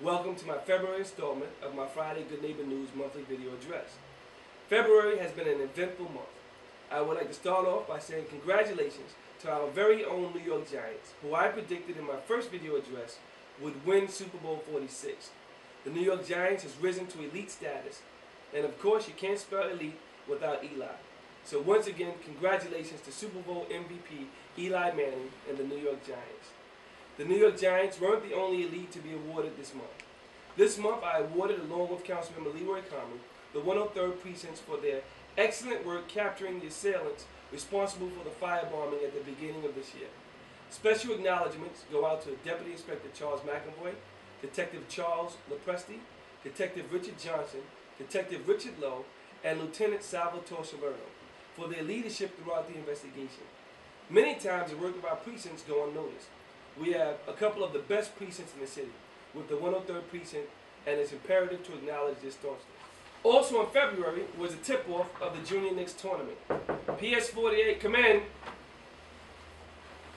Welcome to my February installment of my Friday Good Neighbor News monthly video address. February has been an eventful month. I would like to start off by saying congratulations to our very own New York Giants, who I predicted in my first video address would win Super Bowl 46. The New York Giants has risen to elite status, and of course you can't spell elite without Eli. So once again, congratulations to Super Bowl MVP Eli Manning and the New York Giants. The New York Giants weren't the only elite to be awarded this month. This month I awarded, along with Councilmember Leroy Common, the 103rd Precincts for their excellent work capturing the assailants responsible for the firebombing at the beginning of this year. Special acknowledgments go out to Deputy Inspector Charles McAvoy, Detective Charles Lepresti, Detective Richard Johnson, Detective Richard Lowe, and Lieutenant Salvatore Salerno for their leadership throughout the investigation. Many times the work of our precincts go unnoticed. We have a couple of the best precincts in the city, with the 103rd Precinct, and it's imperative to acknowledge this staunchly. Also in February was a tip-off of the Junior Knicks tournament. PS48, come in.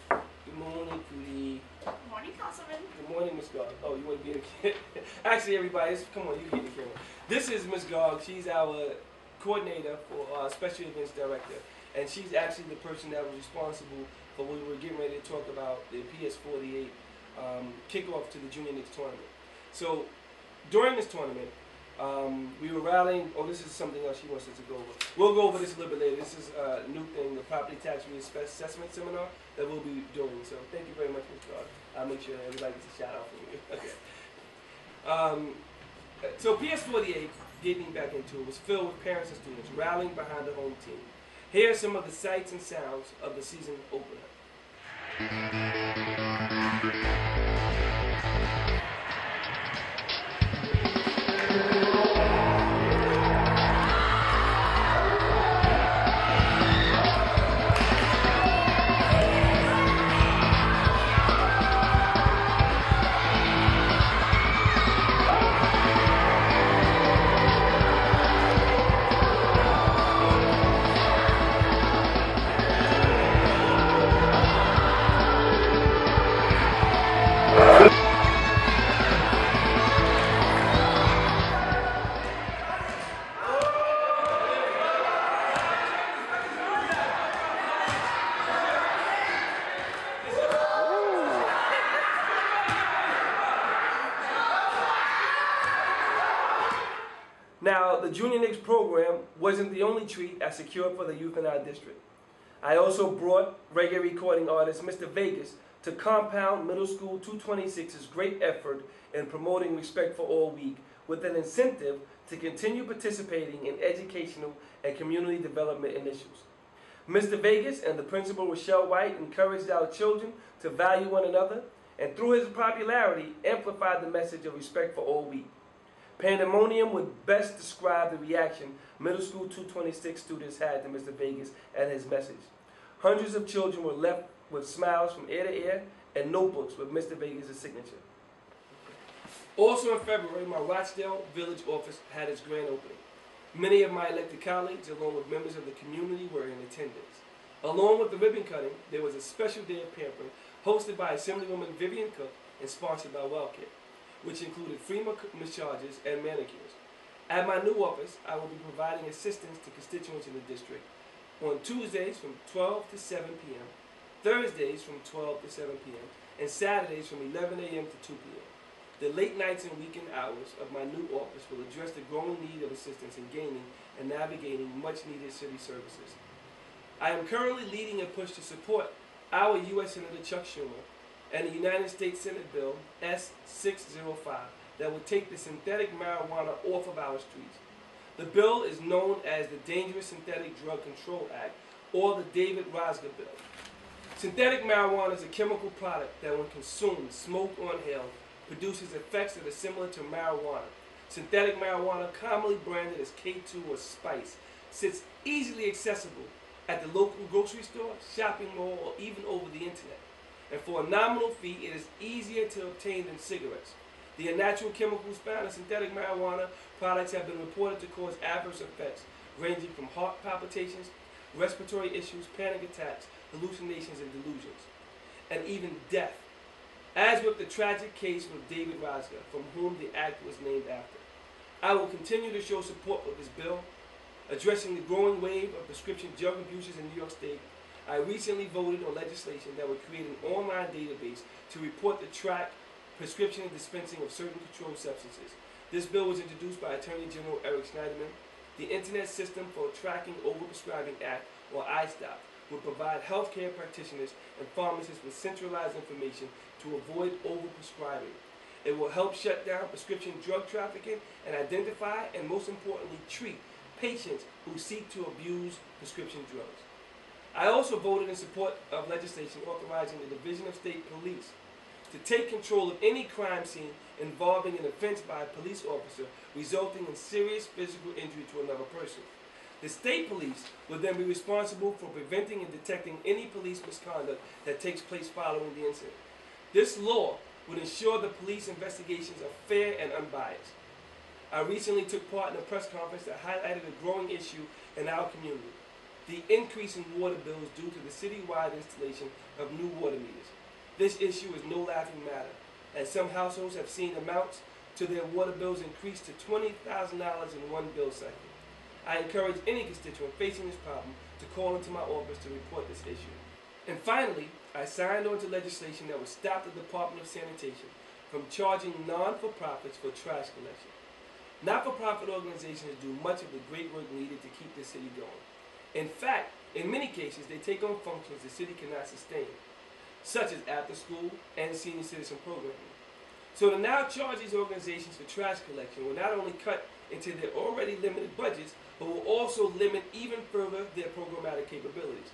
Good morning, Cootie. Good morning, Councilman. Good morning, Ms. Garg. Oh, you want to be in the camera? Actually, everybody, come on, you get in the camera. This is Ms. Garg. She's our coordinator for Special Events Director, and she's actually the person that was responsible for when we were getting ready to talk about the PS48 kickoff to the Junior Knicks tournament. So during this tournament, we were rallying. Oh, this is something else she wants us to go over. We'll go over this a little bit later. This is a new thing, the property tax reassessment seminar that we'll be doing. So thank you very much, Ms. Garg. I'll make sure everybody gets a shout out from you. Okay. So PS48, getting back into it, was filled with parents and students rallying behind the home team. Here are some of the sights and sounds of the season opener. Now, the Junior Knicks program wasn't the only treat I secured for the youth in our district. I also brought reggae recording artist Mr. Vegas to compound Middle School 226's great effort in promoting Respect for All Week with an incentive to continue participating in educational and community development initiatives. Mr. Vegas and the principal Rochelle White encouraged our children to value one another, and through his popularity amplified the message of Respect for All Week. Pandemonium would best describe the reaction Middle School 226 students had to Mr. Vegas and his message. Hundreds of children were left with smiles from ear to ear and notebooks with Mr. Vegas' signature. Also in February, my Rochdale Village office had its grand opening. Many of my elected colleagues, along with members of the community, were in attendance. Along with the ribbon cutting, there was a special day of pampering hosted by Assemblywoman Vivian Cook and sponsored by WellCare, which included free massages and manicures. At my new office, I will be providing assistance to constituents in the district on Tuesdays from 12 to 7 p.m., Thursdays from 12 to 7 p.m., and Saturdays from 11 a.m. to 2 p.m. The late nights and weekend hours of my new office will address the growing need of assistance in gaining and navigating much-needed city services. I am currently leading a push to support our U.S. Senator Chuck Schumer and the United States Senate Bill S-605 that would take the synthetic marijuana off of our streets. The bill is known as the Dangerous Synthetic Drug Control Act, or the David Rosger Bill. Synthetic marijuana is a chemical product that, when consumed, smoked, or inhaled, produces effects that are similar to marijuana. Synthetic marijuana, commonly branded as K2 or Spice, sits easily accessible at the local grocery store, shopping mall, or even over the internet. And for a nominal fee, it is easier to obtain than cigarettes. The unnatural chemicals found in synthetic marijuana products have been reported to cause adverse effects ranging from heart palpitations, respiratory issues, panic attacks, hallucinations, and delusions, and even death. as with the tragic case with David Rosga, from whom the act was named after. I will continue to show support for this bill, addressing the growing wave of prescription drug abusers in New York State. I recently voted on legislation that would create an online database to report the track, prescription, and dispensing of certain controlled substances. This bill was introduced by Attorney General Eric Schneiderman. The Internet System for Tracking Overprescribing Act, or ISTOP, would provide healthcare practitioners and pharmacists with centralized information to avoid overprescribing. It will help shut down prescription drug trafficking and identify and, most importantly, treat patients who seek to abuse prescription drugs. I also voted in support of legislation authorizing the Division of State Police to take control of any crime scene involving an offense by a police officer resulting in serious physical injury to another person. The state police will then be responsible for preventing and detecting any police misconduct that takes place following the incident. This law would ensure the police investigations are fair and unbiased. I recently took part in a press conference that highlighted a growing issue in our community: the increase in water bills due to the citywide installation of new water meters. This issue is no laughing matter, and some households have seen amounts to their water bills increase to $20,000 in one bill cycle. I encourage any constituent facing this problem to call into my office to report this issue. And finally, I signed on to legislation that would stop the Department of Sanitation from charging non-for-profits for trash collection. Not-for-profit organizations do much of the great work needed to keep the city going. In fact, in many cases, they take on functions the city cannot sustain, such as after-school and senior citizen programming. So to now charge these organizations for trash collection will not only cut into their already limited budgets, but will also limit even further their programmatic capabilities.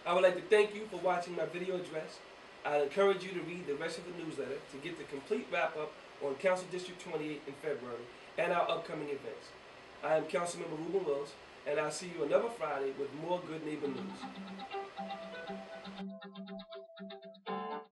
I would like to thank you for watching my video address. I encourage you to read the rest of the newsletter to get the complete wrap-up on Council District 28 in February and our upcoming events. I am Councilmember Ruben Wills, and I'll see you another Friday with more Good Neighbor News.